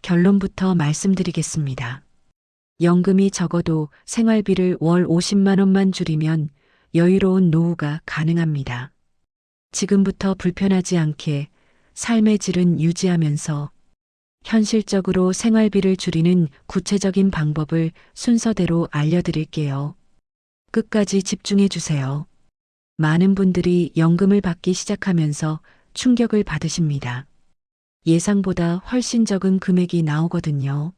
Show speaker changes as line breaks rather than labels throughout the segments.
결론부터 말씀드리겠습니다. 연금이 적어도 생활비를 월 50만 원만 줄이면 여유로운 노후가 가능합니다. 지금부터 불편하지 않게 삶의 질은 유지하면서 현실적으로 생활비를 줄이는 구체적인 방법을 순서대로 알려드릴게요. 끝까지 집중해 주세요. 많은 분들이 연금을 받기 시작하면서 충격을 받으십니다. 예상보다 훨씬 적은 금액이 나오거든요.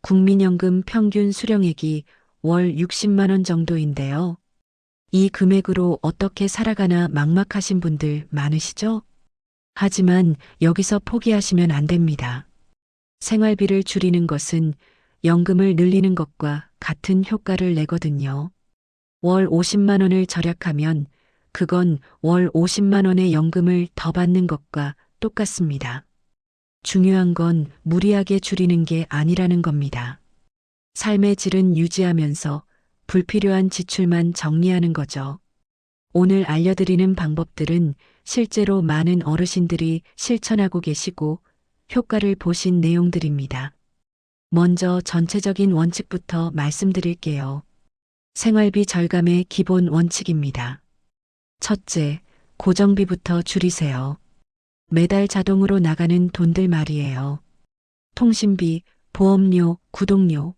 국민연금 평균 수령액이 월 60만 원 정도인데요. 이 금액으로 어떻게 살아가나 막막하신 분들 많으시죠? 하지만 여기서 포기하시면 안 됩니다. 생활비를 줄이는 것은 연금을 늘리는 것과 같은 효과를 내거든요. 월 50만 원을 절약하면 그건 월 50만 원의 연금을 더 받는 것과 똑같습니다. 중요한 건 무리하게 줄이는 게 아니라는 겁니다. 삶의 질은 유지하면서 불필요한 지출만 정리하는 거죠. 오늘 알려드리는 방법들은 실제로 많은 어르신들이 실천하고 계시고 효과를 보신 내용들입니다. 먼저 전체적인 원칙부터 말씀드릴게요. 생활비 절감의 기본 원칙입니다. 첫째, 고정비부터 줄이세요. 매달 자동으로 나가는 돈들 말이에요. 통신비, 보험료, 구독료.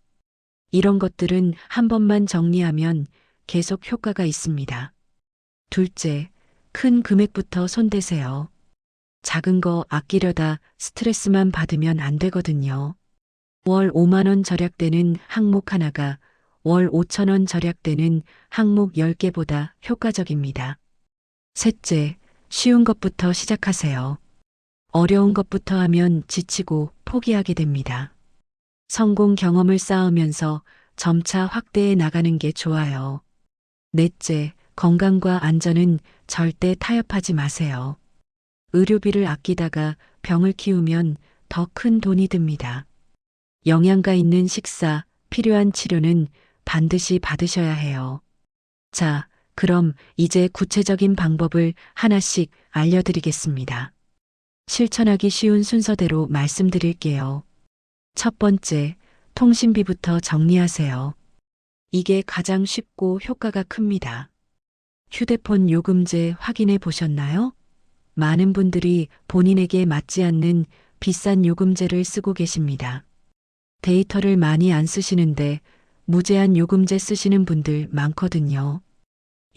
이런 것들은 한 번만 정리하면 계속 효과가 있습니다. 둘째, 큰 금액부터 손대세요. 작은 거 아끼려다 스트레스만 받으면 안 되거든요. 월 5만 원 절약되는 항목 하나가 월 5천 원 절약되는 항목 10개보다 효과적입니다. 셋째, 쉬운 것부터 시작하세요. 어려운 것부터 하면 지치고 포기하게 됩니다. 성공 경험을 쌓으면서 점차 확대해 나가는 게 좋아요. 넷째, 건강과 안전은 절대 타협하지 마세요. 의료비를 아끼다가 병을 키우면 더 큰 돈이 듭니다. 영양가 있는 식사, 필요한 치료는 반드시 받으셔야 해요. 자, 그럼 이제 구체적인 방법을 하나씩 알려드리겠습니다. 실천하기 쉬운 순서대로 말씀드릴게요. 첫 번째, 통신비부터 정리하세요. 이게 가장 쉽고 효과가 큽니다. 휴대폰 요금제 확인해 보셨나요? 많은 분들이 본인에게 맞지 않는 비싼 요금제를 쓰고 계십니다. 데이터를 많이 안 쓰시는데 무제한 요금제 쓰시는 분들 많거든요.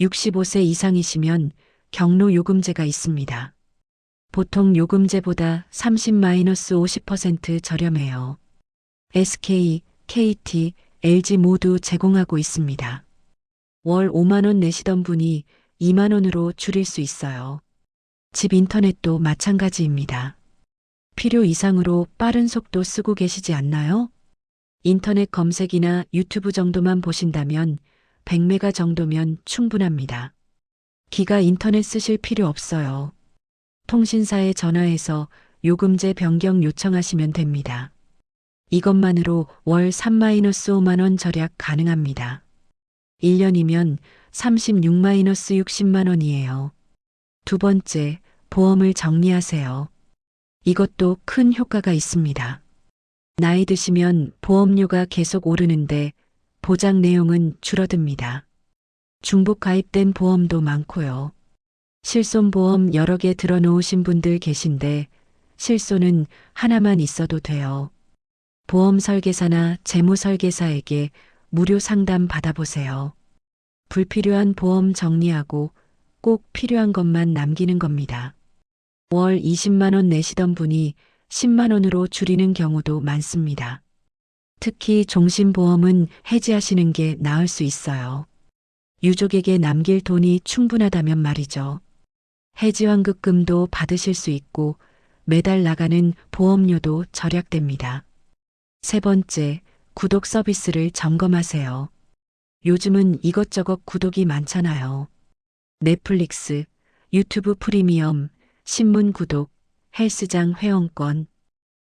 65세 이상이시면 경로 요금제가 있습니다. 보통 요금제보다 30-50% 저렴해요. SK, KT, LG 모두 제공하고 있습니다. 월 5만 원 내시던 분이 2만 원으로 줄일 수 있어요. 집 인터넷도 마찬가지입니다. 필요 이상으로 빠른 속도 쓰고 계시지 않나요? 인터넷 검색이나 유튜브 정도만 보신다면 100메가 정도면 충분합니다. 기가 인터넷 쓰실 필요 없어요. 통신사에 전화해서 요금제 변경 요청하시면 됩니다. 이것만으로 월 3-5만 원 절약 가능합니다. 1년이면 36-60만 원이에요. 두 번째, 보험을 정리하세요. 이것도 큰 효과가 있습니다. 나이 드시면 보험료가 계속 오르는데 보장 내용은 줄어듭니다. 중복 가입된 보험도 많고요. 실손보험 여러 개 들어놓으신 분들 계신데 실손은 하나만 있어도 돼요. 보험 설계사나 재무 설계사에게 무료 상담 받아보세요. 불필요한 보험 정리하고 꼭 필요한 것만 남기는 겁니다. 월 20만 원 내시던 분이 10만 원으로 줄이는 경우도 많습니다. 특히 종신보험은 해지하시는 게 나을 수 있어요. 유족에게 남길 돈이 충분하다면 말이죠. 해지환급금도 받으실 수 있고 매달 나가는 보험료도 절약됩니다. 세 번째, 구독 서비스를 점검하세요. 요즘은 이것저것 구독이 많잖아요. 넷플릭스, 유튜브 프리미엄, 신문 구독, 헬스장 회원권.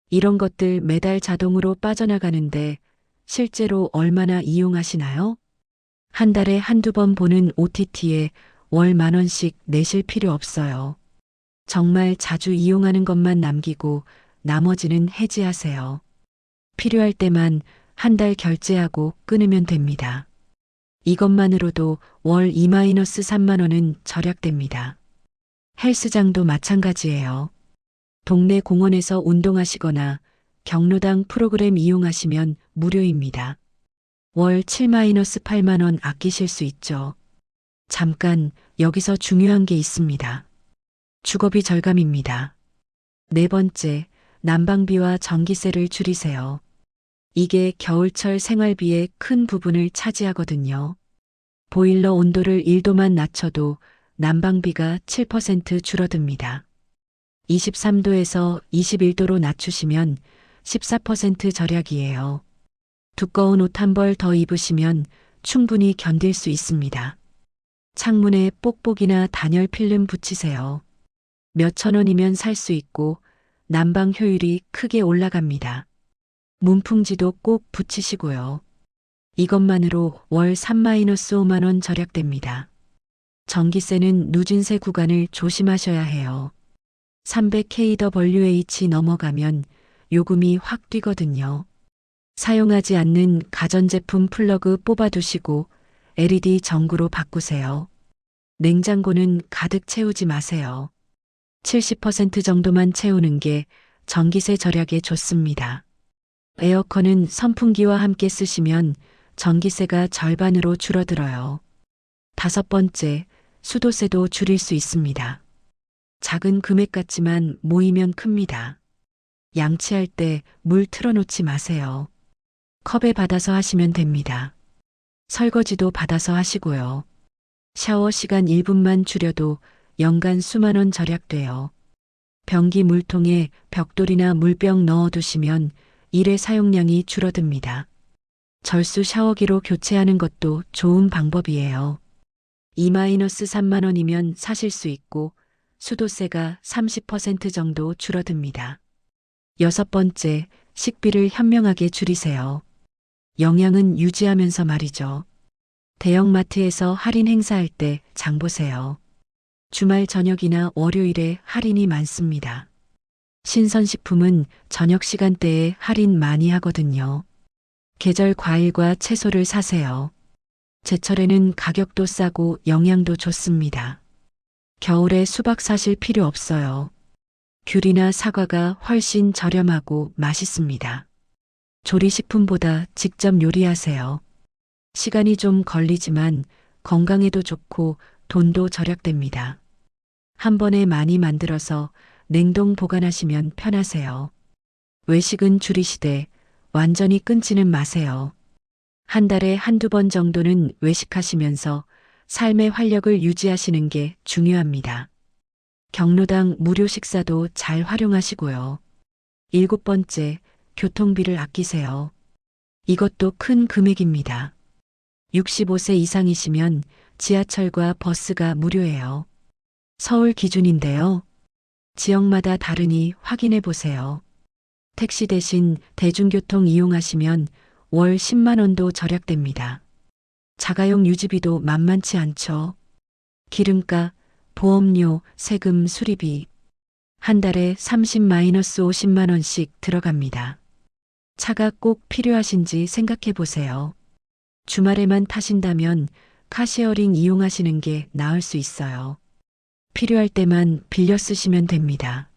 이런 것들 매달 자동으로 빠져나가는데 실제로 얼마나 이용하시나요? 한 달에 한두 번 보는 OTT에 월 10,000원씩 내실 필요 없어요. 정말 자주 이용하는 것만 남기고 나머지는 해지하세요. 필요할 때만 한 달 결제하고 끊으면 됩니다. 이것만으로도 월 2-3만 원은 절약됩니다. 헬스장도 마찬가지예요. 동네 공원에서 운동하시거나 경로당 프로그램 이용하시면 무료입니다. 월 7-8만 원 아끼실 수 있죠. 잠깐 여기서 중요한 게 있습니다. 주거비 절감입니다. 네 번째, 난방비와 전기세를 줄이세요. 이게 겨울철 생활비의 큰 부분을 차지하거든요. 보일러 온도를 1도만 낮춰도 난방비가 7% 줄어듭니다. 23도에서 21도로 낮추시면 14% 절약이에요. 두꺼운 옷 한 벌 더 입으시면 충분히 견딜 수 있습니다. 창문에 뽁뽁이나 단열 필름 붙이세요. 몇천 원이면 살 수 있고 난방 효율이 크게 올라갑니다. 문풍지도 꼭 붙이시고요. 이것만으로 월 3-5만 원 절약됩니다. 전기세는 누진세 구간을 조심하셔야 해요. 300kWh 넘어가면 요금이 확 뛰거든요. 사용하지 않는 가전제품 플러그 뽑아두시고 LED 전구로 바꾸세요. 냉장고는 가득 채우지 마세요. 70% 정도만 채우는 게 전기세 절약에 좋습니다. 에어컨은 선풍기와 함께 쓰시면 전기세가 절반으로 줄어들어요. 다섯 번째, 수도세도 줄일 수 있습니다. 작은 금액 같지만 모이면 큽니다. 양치할 때 물 틀어놓지 마세요. 컵에 받아서 하시면 됩니다. 설거지도 받아서 하시고요. 샤워 시간 1분만 줄여도 연간 수만 원 절약돼요. 변기 물통에 벽돌이나 물병 넣어두시면 일회 사용량이 줄어듭니다. 절수 샤워기로 교체하는 것도 좋은 방법이에요. 2-3만 원이면 사실 수 있고 수도세가 30% 정도 줄어듭니다. 여섯 번째, 식비를 현명하게 줄이세요. 영양은 유지하면서 말이죠. 대형마트에서 할인 행사할 때 장 보세요. 주말 저녁이나 월요일에 할인이 많습니다. 신선식품은 저녁 시간대에 할인 많이 하거든요. 계절 과일과 채소를 사세요. 제철에는 가격도 싸고 영양도 좋습니다. 겨울에 수박 사실 필요 없어요. 귤이나 사과가 훨씬 저렴하고 맛있습니다. 조리식품보다 직접 요리하세요. 시간이 좀 걸리지만 건강에도 좋고 돈도 절약됩니다. 한 번에 많이 만들어서 냉동 보관하시면 편하세요. 외식은 줄이시되 완전히 끊지는 마세요. 한 달에 한두 번 정도는 외식하시면서 삶의 활력을 유지하시는 게 중요합니다. 경로당 무료 식사도 잘 활용하시고요. 일곱 번째, 교통비를 아끼세요. 이것도 큰 금액입니다. 65세 이상이시면 지하철과 버스가 무료예요. 서울 기준인데요. 지역마다 다르니 확인해 보세요. 택시 대신 대중교통 이용하시면 월 10만 원도 절약됩니다. 자가용 유지비도 만만치 않죠. 기름값, 보험료, 세금, 수리비. 한 달에 30-50만 원씩 들어갑니다. 차가 꼭 필요하신지 생각해 보세요. 주말에만 타신다면 카시어링 이용하시는 게 나을 수 있어요. 필요할 때만 빌려 쓰시면 됩니다.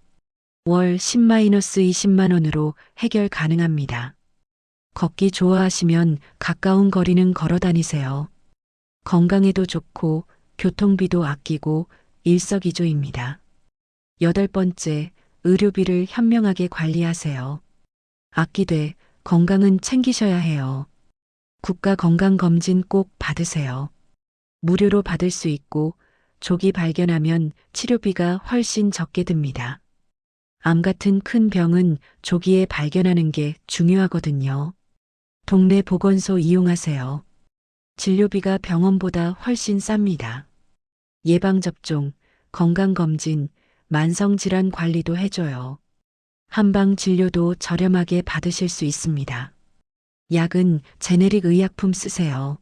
월 10-20만 원으로 해결 가능합니다. 걷기 좋아하시면 가까운 거리는 걸어 다니세요. 건강에도 좋고 교통비도 아끼고 일석이조입니다. 여덟 번째, 의료비를 현명하게 관리하세요. 아끼되 건강은 챙기셔야 해요. 국가건강검진 꼭 받으세요. 무료로 받을 수 있고 조기 발견하면 치료비가 훨씬 적게 듭니다. 암 같은 큰 병은 조기에 발견하는 게 중요하거든요. 동네 보건소 이용하세요. 진료비가 병원보다 훨씬 쌉니다. 예방접종, 건강검진, 만성질환 관리도 해줘요. 한방 진료도 저렴하게 받으실 수 있습니다. 약은 제네릭 의약품 쓰세요.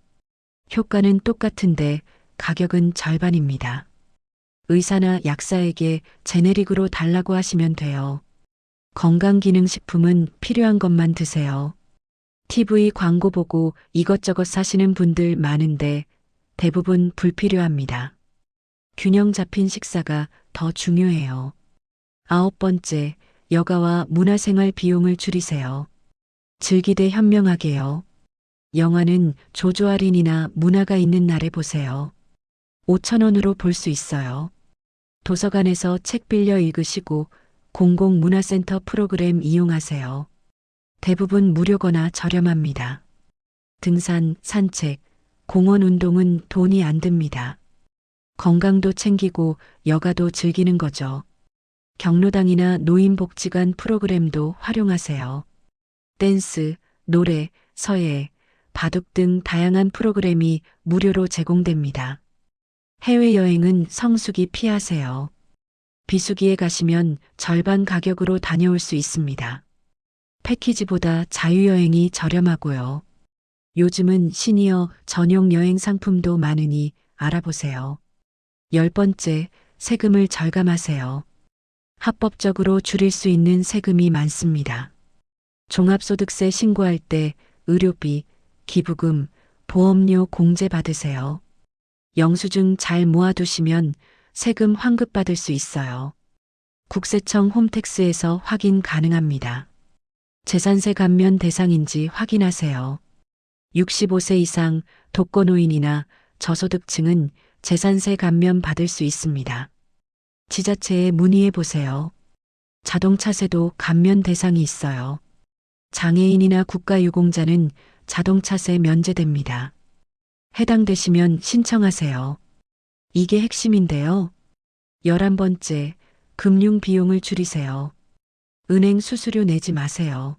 효과는 똑같은데 가격은 절반입니다. 의사나 약사에게 제네릭으로 달라고 하시면 돼요. 건강기능식품은 필요한 것만 드세요. TV 광고 보고 이것저것 사시는 분들 많은데 대부분 불필요합니다. 균형 잡힌 식사가 더 중요해요. 9번째, 여가와 문화생활 비용을 줄이세요. 즐기되 현명하게요. 영화는 조조 할인이나 문화가 있는 날에 보세요. 5,000원으로 볼 수 있어요. 도서관에서 책 빌려 읽으시고 공공문화센터 프로그램 이용하세요. 대부분 무료거나 저렴합니다. 등산, 산책, 공원 운동은 돈이 안 듭니다. 건강도 챙기고 여가도 즐기는 거죠. 경로당이나 노인복지관 프로그램도 활용하세요. 댄스, 노래, 서예, 바둑 등 다양한 프로그램이 무료로 제공됩니다. 해외여행은 성수기 피하세요. 비수기에 가시면 절반 가격으로 다녀올 수 있습니다. 패키지보다 자유여행이 저렴하고요. 요즘은 시니어 전용 여행 상품도 많으니 알아보세요. 10번째, 세금을 절감하세요. 합법적으로 줄일 수 있는 세금이 많습니다. 종합소득세 신고할 때 의료비, 기부금, 보험료 공제 받으세요. 영수증 잘 모아두시면 세금 환급받을 수 있어요. 국세청 홈택스에서 확인 가능합니다. 재산세 감면 대상인지 확인하세요. 65세 이상 독거노인이나 저소득층은 재산세 감면 받을 수 있습니다. 지자체에 문의해 보세요. 자동차세도 감면 대상이 있어요. 장애인이나 국가유공자는 자동차세 면제됩니다. 해당되시면 신청하세요. 이게 핵심인데요. 11번째, 금융 비용을 줄이세요. 은행 수수료 내지 마세요.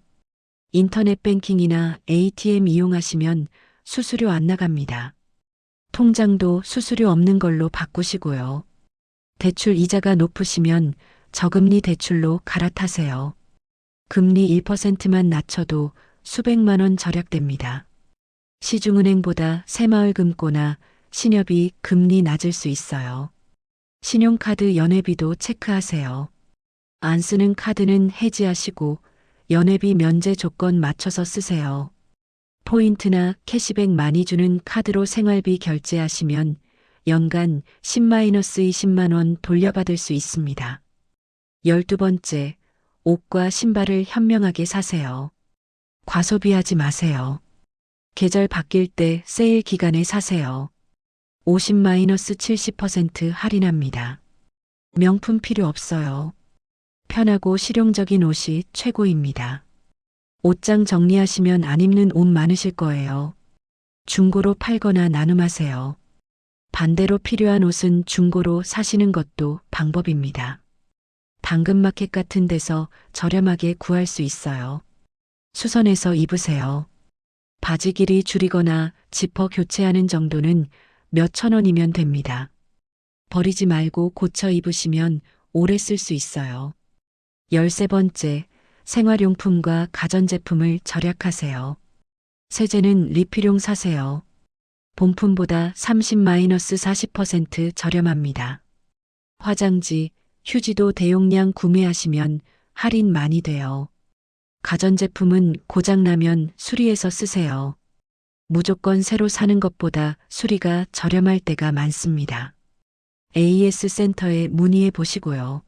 인터넷 뱅킹이나 ATM 이용하시면 수수료 안 나갑니다. 통장도 수수료 없는 걸로 바꾸시고요. 대출 이자가 높으시면 저금리 대출로 갈아타세요. 금리 1%만 낮춰도 수백만 원 절약됩니다. 시중은행보다 새마을금고나 신협이 금리 낮을 수 있어요. 신용카드 연회비도 체크하세요. 안 쓰는 카드는 해지하시고 연회비 면제 조건 맞춰서 쓰세요. 포인트나 캐시백 많이 주는 카드로 생활비 결제하시면 연간 10-20만 원 돌려받을 수 있습니다. 12번째, 옷과 신발을 현명하게 사세요. 과소비하지 마세요. 계절 바뀔 때 세일 기간에 사세요. 50-70% 할인합니다. 명품 필요 없어요. 편하고 실용적인 옷이 최고입니다. 옷장 정리하시면 안 입는 옷 많으실 거예요. 중고로 팔거나 나눔하세요. 반대로 필요한 옷은 중고로 사시는 것도 방법입니다. 당근마켓 같은 데서 저렴하게 구할 수 있어요. 수선해서 입으세요. 바지 길이 줄이거나 지퍼 교체하는 정도는 몇천 원이면 됩니다. 버리지 말고 고쳐 입으시면 오래 쓸 수 있어요. 13번째, 생활용품과 가전제품을 절약하세요. 세제는 리필용 사세요. 본품보다 30-40% 저렴합니다. 화장지, 휴지도 대용량 구매하시면 할인 많이 돼요. 가전제품은 고장나면 수리해서 쓰세요. 무조건 새로 사는 것보다 수리가 저렴할 때가 많습니다. AS 센터에 문의해 보시고요.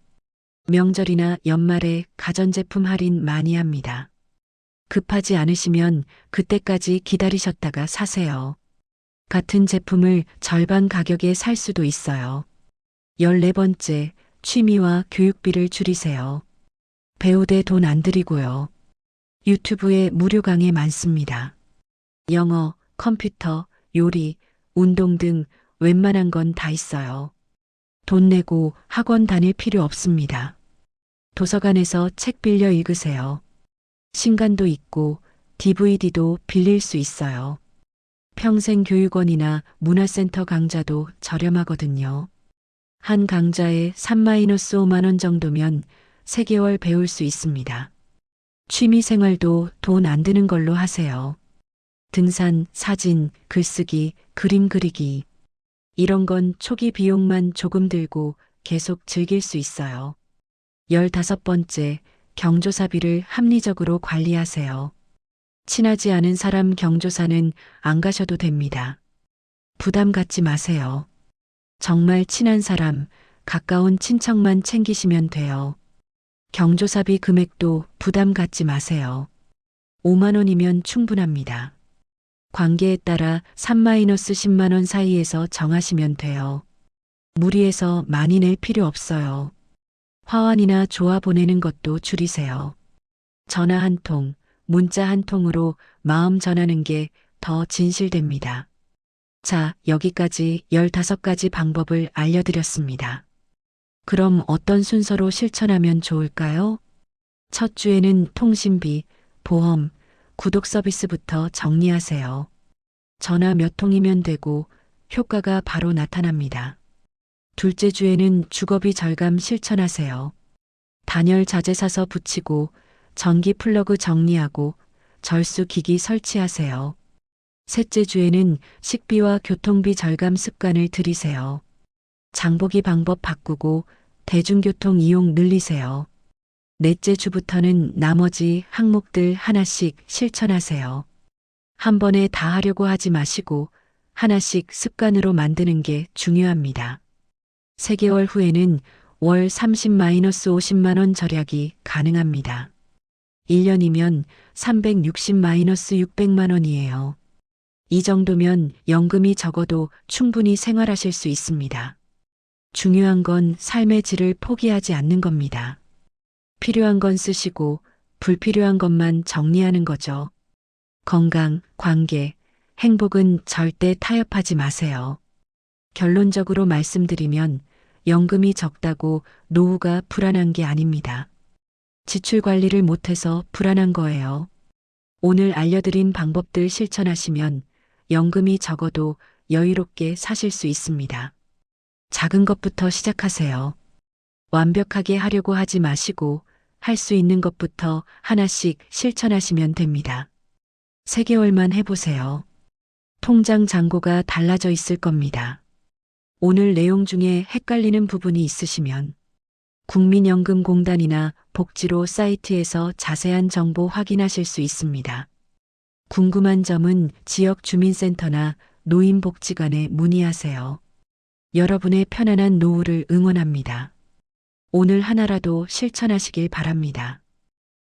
명절이나 연말에 가전제품 할인 많이 합니다. 급하지 않으시면 그때까지 기다리셨다가 사세요. 같은 제품을 절반 가격에 살 수도 있어요. 14번째, 취미와 교육비를 줄이세요. 배우대 돈 안 들이고요. 유튜브에 무료 강의 많습니다. 영어, 컴퓨터, 요리, 운동 등 웬만한 건 다 있어요. 돈 내고 학원 다닐 필요 없습니다. 도서관에서 책 빌려 읽으세요. 신간도 있고 DVD도 빌릴 수 있어요. 평생교육원이나 문화센터 강좌도 저렴하거든요. 한 강좌에 3-5만 원 정도면 3개월 배울 수 있습니다. 취미생활도 돈 안 드는 걸로 하세요. 등산, 사진, 글쓰기, 그림 그리기. 이런 건 초기 비용만 조금 들고 계속 즐길 수 있어요. 15번째, 경조사비를 합리적으로 관리하세요. 친하지 않은 사람 경조사는 안 가셔도 됩니다. 부담 갖지 마세요. 정말 친한 사람, 가까운 친척만 챙기시면 돼요. 경조사비 금액도 부담 갖지 마세요. 5만 원이면 충분합니다. 관계에 따라 3-10만 원 사이에서 정하시면 돼요. 무리해서 많이 낼 필요 없어요. 화환이나 조화 보내는 것도 줄이세요. 전화 한 통, 문자 한 통으로 마음 전하는 게 더 진실됩니다. 자, 여기까지 15가지 방법을 알려드렸습니다. 그럼 어떤 순서로 실천하면 좋을까요? 첫 주에는 통신비, 보험, 구독 서비스부터 정리하세요. 전화 몇 통이면 되고 효과가 바로 나타납니다. 둘째 주에는 주거비 절감 실천하세요. 단열 자재 사서 붙이고 전기 플러그 정리하고 절수 기기 설치하세요. 셋째 주에는 식비와 교통비 절감 습관을 들이세요. 장보기 방법 바꾸고 대중교통 이용 늘리세요. 넷째 주부터는 나머지 항목들 하나씩 실천하세요. 한 번에 다 하려고 하지 마시고 하나씩 습관으로 만드는 게 중요합니다. 3개월 후에는 월 30-50만 원 절약이 가능합니다. 1년이면 360-600만 원이에요. 이 정도면 연금이 적어도 충분히 생활하실 수 있습니다. 중요한 건 삶의 질을 포기하지 않는 겁니다. 필요한 건 쓰시고 불필요한 것만 정리하는 거죠. 건강, 관계, 행복은 절대 타협하지 마세요. 결론적으로 말씀드리면 연금이 적다고 노후가 불안한 게 아닙니다. 지출 관리를 못해서 불안한 거예요. 오늘 알려드린 방법들 실천하시면 연금이 적어도 여유롭게 사실 수 있습니다. 작은 것부터 시작하세요. 완벽하게 하려고 하지 마시고 할 수 있는 것부터 하나씩 실천하시면 됩니다. 3개월만 해보세요. 통장 잔고가 달라져 있을 겁니다. 오늘 내용 중에 헷갈리는 부분이 있으시면 국민연금공단이나 복지로 사이트에서 자세한 정보 확인하실 수 있습니다. 궁금한 점은 지역 주민센터나 노인복지관에 문의하세요. 여러분의 편안한 노후를 응원합니다. 오늘 하나라도 실천하시길 바랍니다.